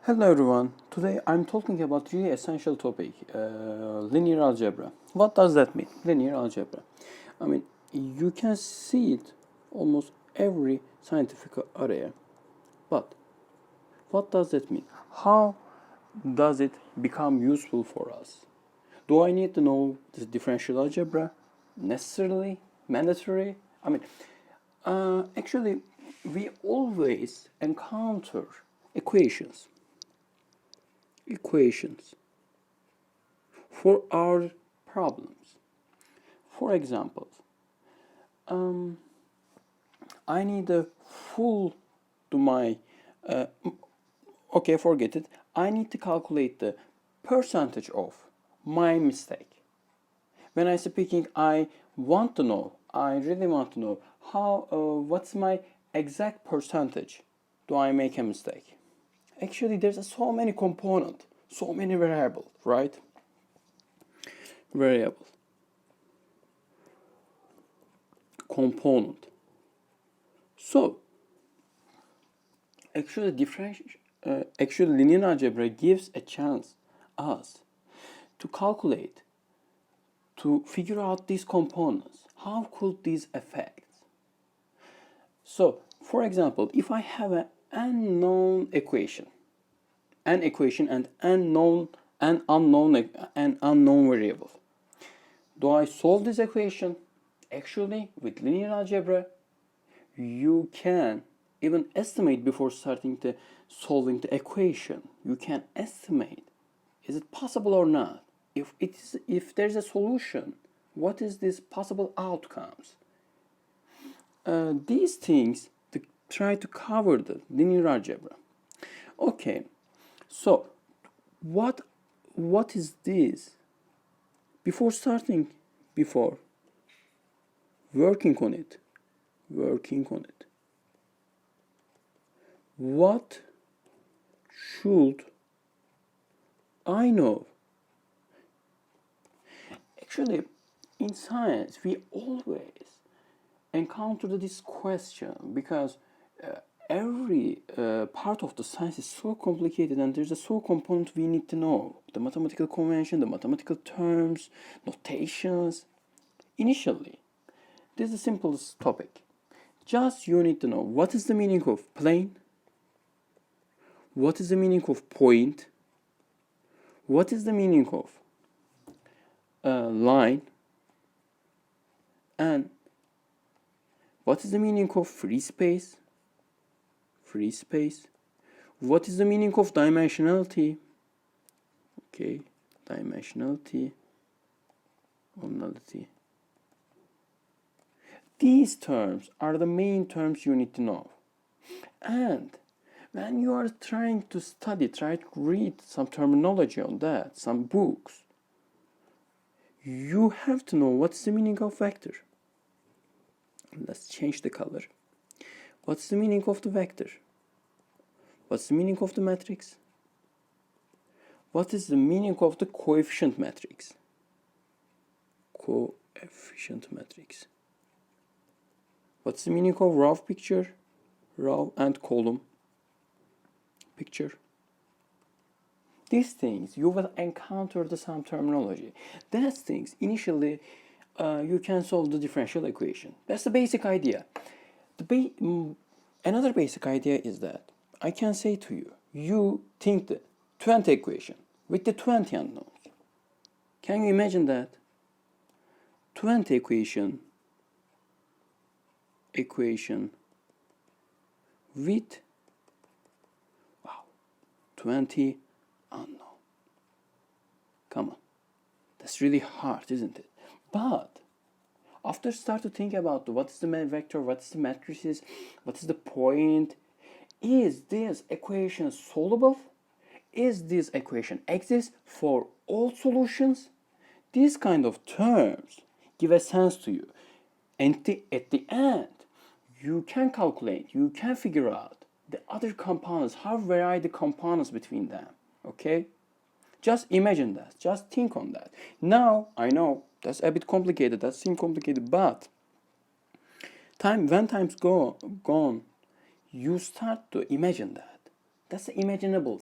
Hello everyone. Today I'm talking about really essential topic, linear algebra. What does that mean? Linear algebra. I mean, you can see it almost every scientific area. But what does that mean? How does it become useful for us? Do I need to know the differential algebra? Necessarily? Mandatory? I mean, actually, we always encounter equations for our problems. For example, I need a full to my, okay, forget it. I need to calculate the percentage of my mistake. When I'm speaking, I really want to know what's my exact percentage do I make a mistake. Actually, there's so many components, so many variables, right? Variable, component. So, actually linear algebra gives a chance us to calculate, to figure out these components. How could these affect? So, for example, if I have an unknown equation and unknown variable, do I solve this equation? Actually, with linear algebra, you can even estimate before starting to solving the equation. You can estimate, is it possible or not? If there's a solution, what is this possible outcomes? These things to try to cover the linear algebra. Okay, so what is this? Before working on it, what should I know? Actually, in science, we always encounter this question because every part of the science is so complicated and there's a so component we need to know. The mathematical convention, the mathematical terms, notations. Initially, this is the simplest topic. Just you need to know what is the meaning of plane, what is the meaning of point, what is the meaning of line, and what is the meaning of free space, what is the meaning of dimensionality, okay, dimensionality, nullity. These terms are the main terms you need to know. And when you are trying to study, try to read some terminology on that, some books, you have to know what's the meaning of vector. Let's change the color. What's the meaning of the vector? What's the meaning of the matrix? What is the meaning of the coefficient matrix? What's the meaning of row picture? Row and column picture. These things you will encounter some terminology. Those things initially you can solve the differential equation. That's the basic idea. Another basic idea is that I can say to you, you think the 20 equation with the 20 unknowns. Can you imagine that? 20 equation with 20 unknown. Come on, that's really hard, isn't it? But after start to think about what is the vector, what is the matrices, what is the point, is this equation solvable? Is this equation exist for all solutions? These kind of terms give a sense to you. And at the end, you can calculate, you can figure out the other components, how vary the components between them. Okay? Just imagine that. Just think on that. Now, I know that's a bit complicated, that seems complicated, but when time's gone, you start to imagine that. That's imaginable